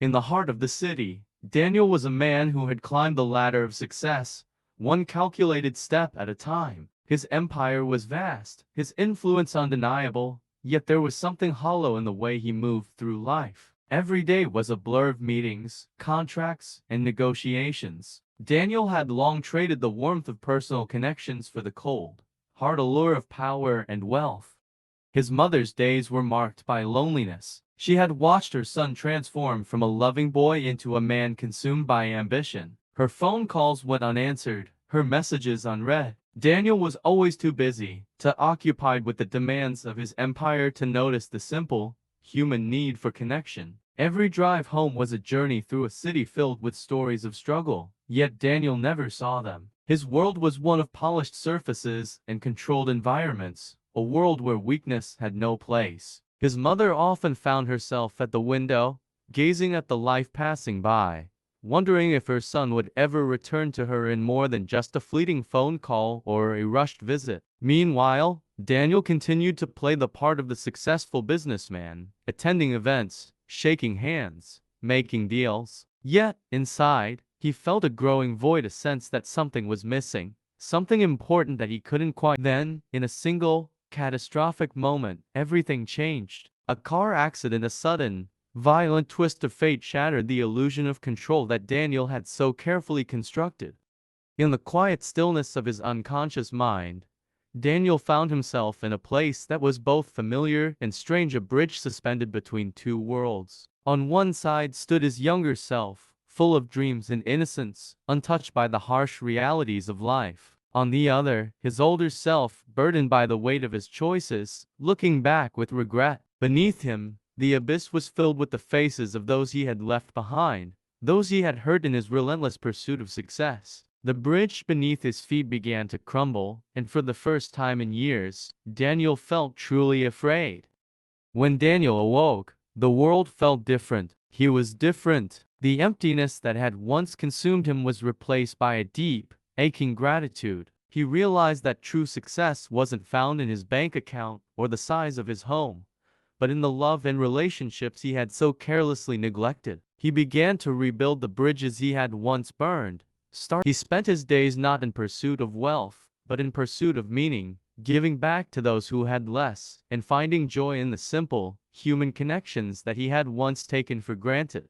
In the heart of the city, Daniel was a man who had climbed the ladder of success, one calculated step at a time. His empire was vast, his influence undeniable, yet there was something hollow in the way he moved through life. Every day was a blur of meetings, contracts, and negotiations. Daniel had long traded the warmth of personal connections for the cold, hard allure of power and wealth. His mother's days were marked by loneliness. She had watched her son transform from a loving boy into a man consumed by ambition. Her phone calls went unanswered, her messages unread. Daniel was always too busy, too occupied with the demands of his empire to notice the simple, human need for connection. Every drive home was a journey through a city filled with stories of struggle, yet Daniel never saw them. His world was one of polished surfaces and controlled environments, a world where weakness had no place. His mother often found herself at the window, gazing at the life passing by, wondering if her son would ever return to her in more than just a fleeting phone call or a rushed visit. Meanwhile, Daniel continued to play the part of the successful businessman, attending events, shaking hands, making deals. Yet, inside, he felt a growing void, a sense that something was missing, something important that he couldn't quite. Then, in a single, catastrophic moment, everything changed. A car accident, a sudden, violent twist of fate shattered the illusion of control that Daniel had so carefully constructed. In the quiet stillness of his unconscious mind, Daniel found himself in a place that was both familiar and strange, a bridge suspended between two worlds. On one side stood his younger self, full of dreams and innocence, untouched by the harsh realities of life. On the other, his older self, burdened by the weight of his choices, looking back with regret. Beneath him, the abyss was filled with the faces of those he had left behind, those he had hurt in his relentless pursuit of success. The bridge beneath his feet began to crumble, and for the first time in years, Daniel felt truly afraid. When Daniel awoke, the world felt different. He was different. The emptiness that had once consumed him was replaced by a deep, aching gratitude. He realized that true success wasn't found in his bank account or the size of his home, but in the love and relationships he had so carelessly neglected. He began to rebuild the bridges he had once burned. He spent his days not in pursuit of wealth, but in pursuit of meaning, giving back to those who had less, and finding joy in the simple, human connections that he had once taken for granted.